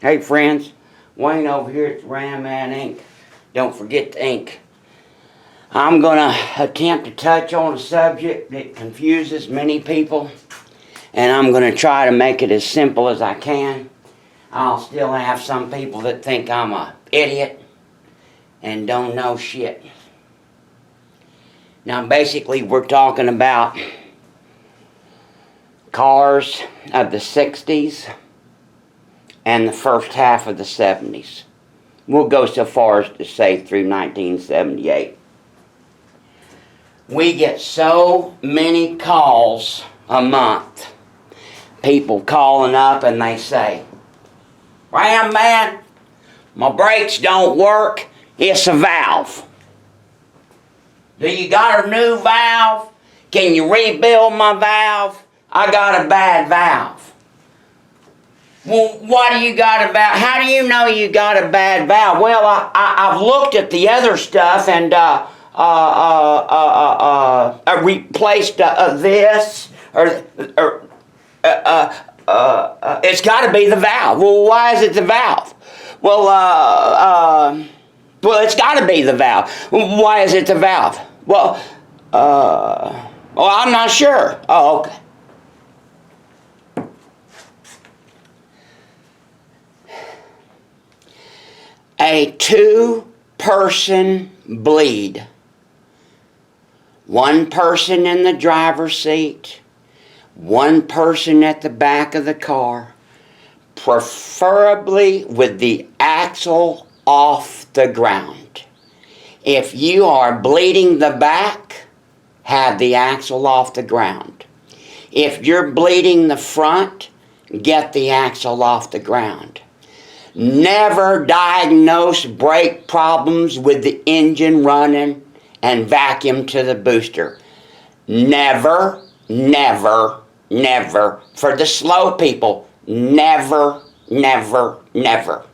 Hey friends, Wayne over here at Ram Man Inc. Don't forget the ink. I'm going to attempt to touch on a subject that confuses many people, and I'm going to try to make it as simple as I can. I'll still have some people that think I'm an idiot and don't know shit. Now basically we're talking about cars of the 60s and the first half of the 70s. We'll go so far as to say through 1978. We get so many calls a month. People calling up and they say, "Ram man, my brakes don't work, it's a valve. Do you got a new valve? Can you rebuild my valve? I got a bad valve." Well, why do you got a valve? How do you know you got a bad valve? Well, I've looked at the other stuff and I replaced this it's got to be the valve. Well, why is it the valve? Well, it's got to be the valve. Why is it the valve? Well, I'm not sure. Oh, okay. A two-person bleed. One person in the driver's seat, one person at the back of the car, preferably with the axle off the ground. If you are bleeding the back, have the axle off the ground. If you're bleeding the front, get the axle off the ground. Never diagnose brake problems with the engine running and vacuum to the booster. Never, never, never. For the slow people, never, never, never.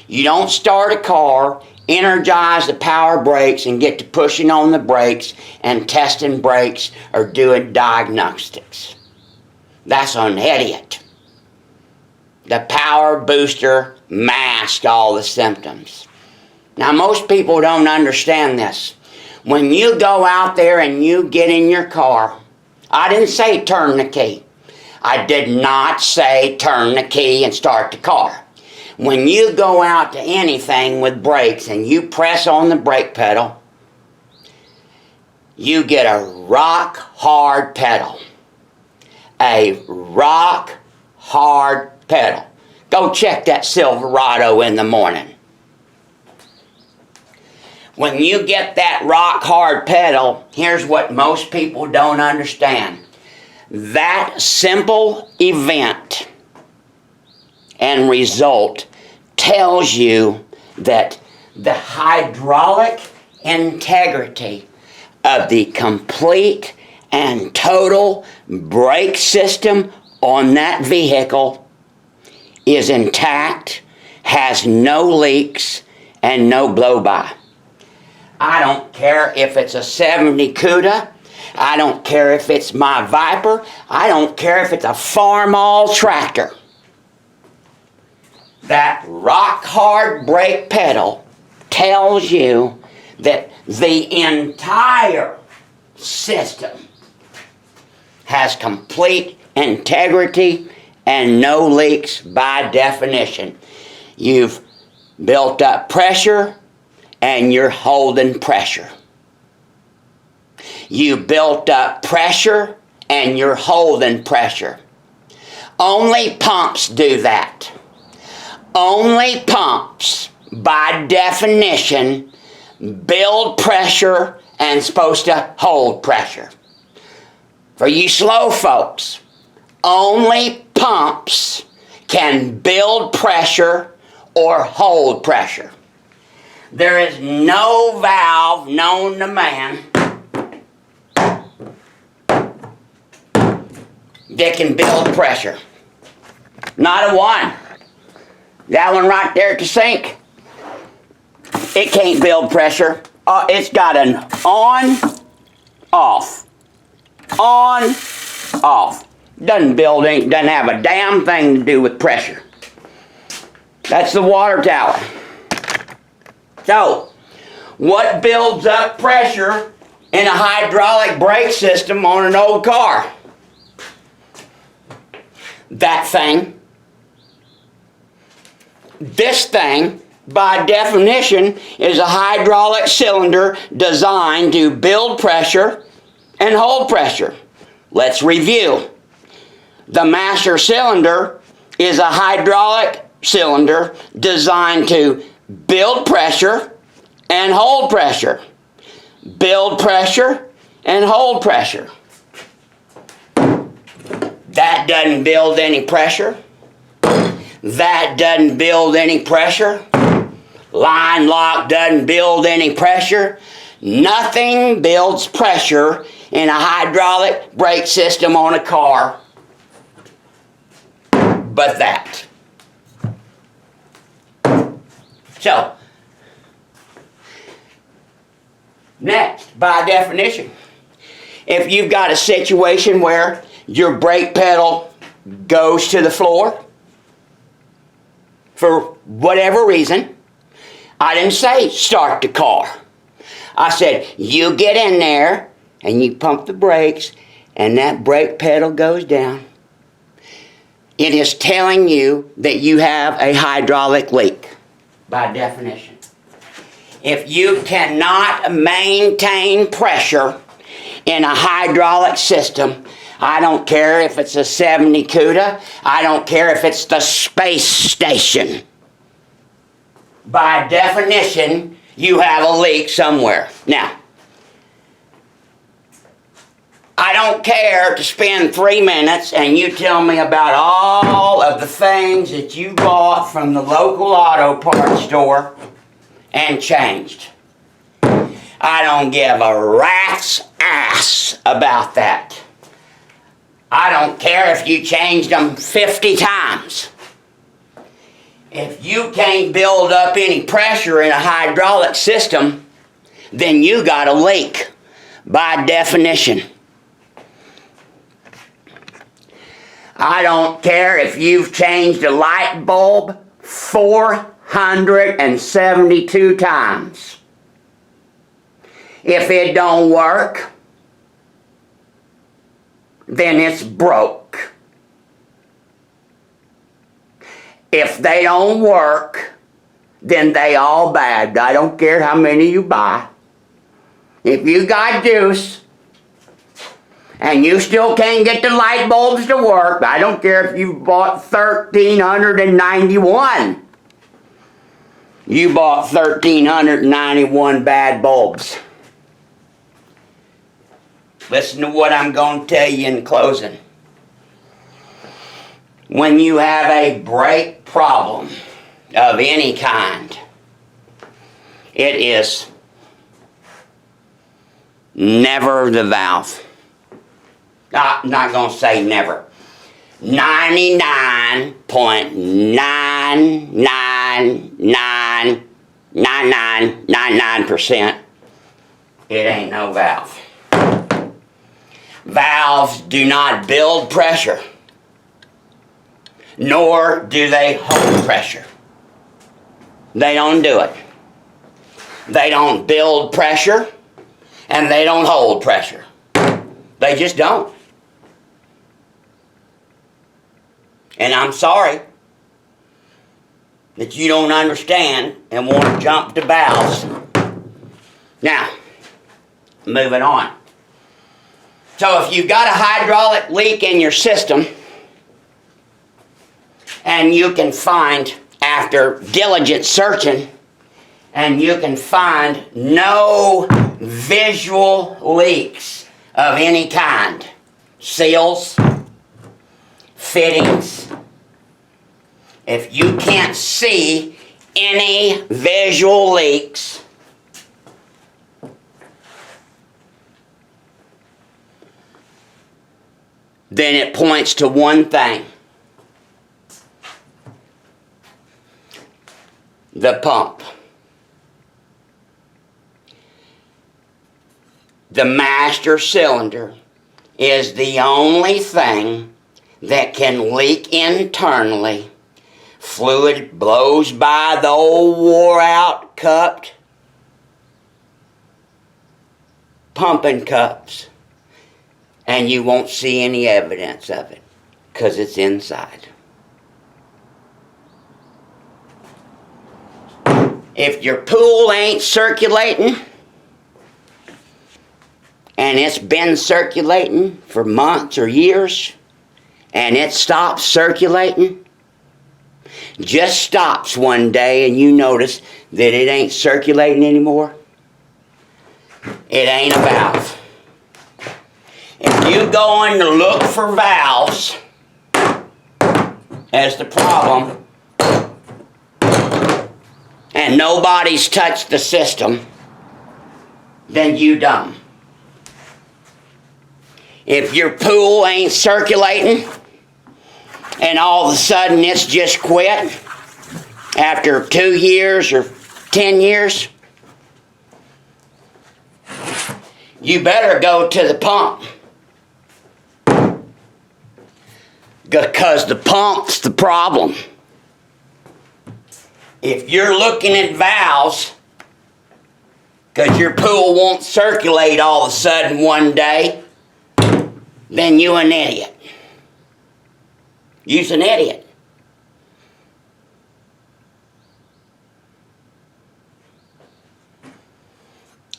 You don't start a car, energize the power brakes, and get to pushing on the brakes and testing brakes or doing diagnostics. That's an idiot. The power booster masks all the symptoms. Now, most people don't understand this. When you go out there and you get in your car, I didn't say turn the key. I did not say turn the key and start the car. When you go out to anything with brakes and you press on the brake pedal, you get a rock hard pedal. A rock hard pedal. Go check that Silverado in the morning. When you get that rock hard pedal, here's what most people don't understand. That simple event and result tells you that the hydraulic integrity of the complete and total brake system on that vehicle is intact, has no leaks, and no blow-by. I don't care if it's a 70 CUDA. I don't care if it's my Viper. I don't care if it's a Farmall tractor. That rock-hard brake pedal tells you that the entire system has complete integrity and no leaks by definition. You've built up pressure and you're holding pressure. You built up pressure and you're holding pressure. Only pumps do that. Only pumps, by definition, build pressure and supposed to hold pressure. For you slow folks, only pumps can build pressure or hold pressure. There is no valve known to man that can build pressure. Not a one. That one right there at the sink, it can't build pressure. It's got an on, off. On, off. Doesn't have a damn thing to do with pressure. That's the water tower. So, what builds up pressure in a hydraulic brake system on an old car? That thing. This thing, by definition, is a hydraulic cylinder designed to build pressure and hold pressure. Let's review. The master cylinder is a hydraulic cylinder designed to build pressure and hold pressure. Build pressure and hold pressure. That doesn't build any pressure. That doesn't build any pressure. Line lock doesn't build any pressure. Nothing builds pressure in a hydraulic brake system on a car but that. So, next, by definition, if you've got a situation where your brake pedal goes to the floor for whatever reason, I didn't say start the car. I said you get in there and you pump the brakes and that brake pedal goes down. It is telling you that you have a hydraulic leak, by definition. If you cannot maintain pressure in a hydraulic system, I don't care if it's a 70 CUDA, I don't care if it's the space station. By definition, you have a leak somewhere. Now, I don't care to spend 3 minutes and you tell me about all of the things that you bought from the local auto parts store and changed. I don't give a rat's ass about that. I don't care if you changed them 50 times. If you can't build up any pressure in a hydraulic system, then you got a leak, by definition. I don't care if you've changed a light bulb 472 times. If it don't work, then it's broke. If they don't work, then they all bad. I don't care how many you buy. If you got juice and you still can't get the light bulbs to work, I don't care if you bought 1,391. You bought 1,391 bad bulbs. Listen to what I'm going to tell you in closing. When you have a brake problem of any kind, it is never the valve. I'm not going to say never. 99.9999999%, it ain't no valve. Valves do not build pressure, nor do they hold pressure. They don't do it. They don't build pressure, and they don't hold pressure. They just don't. And I'm sorry that you don't understand and want to jump to valves. Now, moving on. So if you've got a hydraulic leak in your system, and you can find, after diligent searching, and you can find no visual leaks of any kind, seals, fittings, if you can't see any visual leaks, then it points to one thing: the pump. The master cylinder is the only thing that can leak internally Fluid blows by the old wore-out cupped pumping cups, and you won't see any evidence of it because it's inside. If your pool ain't circulating, and it's been circulating for months or years, and it stops circulating, just stops one day and you notice that it ain't circulating anymore, it ain't a valve. If you go in to look for valves as the problem, and nobody's touched the system, then you dumb. If your pool ain't circulating and all of a sudden it's just quit after 2 years or 10 years, you better go to the pump, because the pump's the problem. If you're looking at valves because your pool won't circulate all of a sudden one day, then you an idiot. You's an idiot.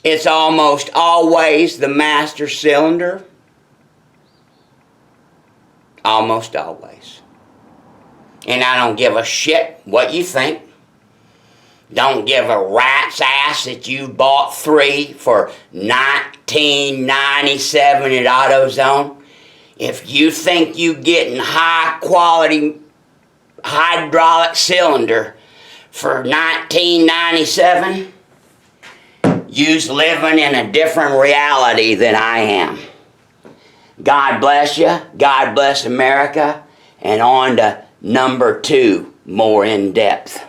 It's almost always the master cylinder. Almost always. And I don't give a shit what you think. Don't give a rat's ass that you bought 3 for $19.97 at AutoZone. If you think you getting high quality hydraulic cylinder for $19.97, you's living in a different reality than I am. God bless you. God bless America. And on to number 2, more in depth.